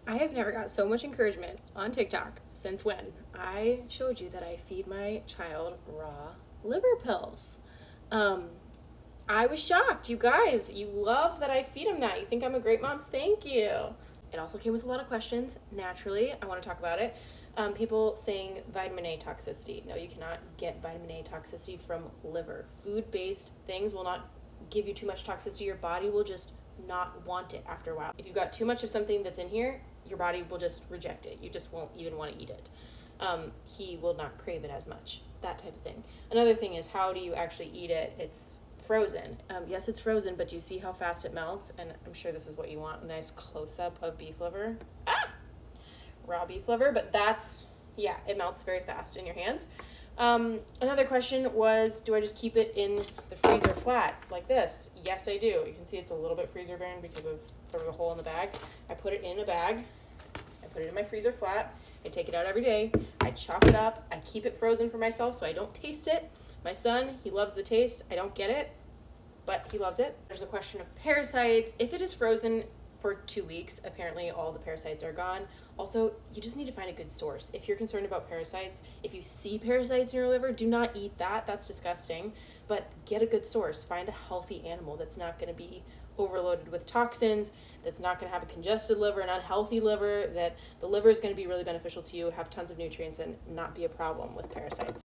I have never got so much encouragement on TikTok since when I showed you that I feed my child raw liver pills. Um, I was shocked. You guys, you love that I feed him that. You think I'm a great mom? Thank you. It also came with a lot of questions. Naturally, I want to talk about it. People saying vitamin A toxicity. No, you cannot get vitamin A toxicity from liver. Food-based things will not give you too much toxicity. Your body will just not want it after a while. If you've got too much of something that's in here, your body will just reject it. You just won't even want to eat it. He will not crave it as much. That type of thing. Another thing is, how do you actually eat it? It's frozen. Yes, it's frozen, but do you see how fast it melts? And I'm sure this is what you want, a nice close-up of beef liver. Raw beef liver, but that's, yeah, it melts very fast in your hands. Another question was, do I just keep it in the freezer flat like this? Yes, I do. You can see it's a little bit freezer burned because of the hole in the bag. I put it in a bag. I put it in my freezer flat. I take it out every day. I chop it up. I keep it frozen for myself so I don't taste it. My son, he loves the taste. I don't get it, but he loves it. There's a question of parasites. If it is frozen for 2 weeks, apparently all the parasites are gone. Also, you just need to find a good source. If you're concerned about parasites, if you see parasites in your liver, do not eat that. That's disgusting. But get a good source. Find a healthy animal that's not going to be overloaded with toxins, that's not going to have a congested liver, an unhealthy liver, that the liver is going to be really beneficial to you, have tons of nutrients, and not be a problem with parasites.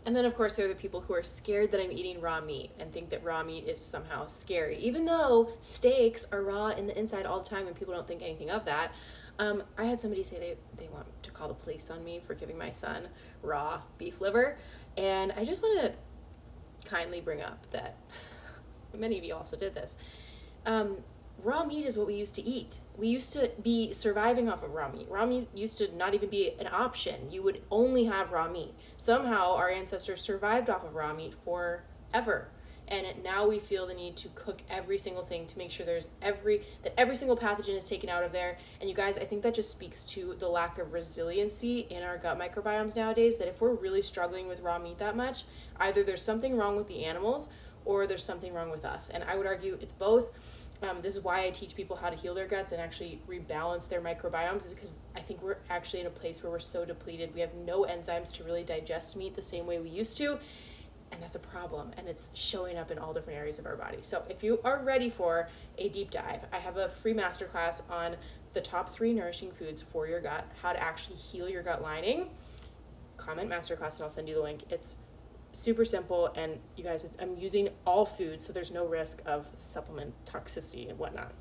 And then, of course, there are the people who are scared that I'm eating raw meat and think that raw meat is somehow scary, even though steaks are raw in the inside all the time and people don't think anything of that. I had somebody say they want to call the police on me for giving my son raw beef liver. And I just want to kindly bring up that many of you also did this. Raw meat is what we used to eat. We used to be surviving off of raw meat. Raw meat used to not even be an option. You would only have raw meat. Somehow our ancestors survived off of raw meat forever. And now we feel the need to cook every single thing to make sure that every single pathogen is taken out of there. And you guys, I think that just speaks to the lack of resiliency in our gut microbiomes nowadays, that if we're really struggling with raw meat that much, either there's something wrong with the animals or there's something wrong with us. And I would argue it's both. This is why I teach people how to heal their guts and actually rebalance their microbiomes, is because I think we're actually in a place where we're so depleted. We have no enzymes to really digest meat the same way we used to. And that's a problem, and it's showing up in all different areas of our body. So if you are ready for a deep dive, I have a free masterclass on the top 3 nourishing foods for your gut, how to actually heal your gut lining. Comment masterclass and I'll send you the link. It's super simple, and you guys, I'm using all food, so there's no risk of supplement toxicity and whatnot.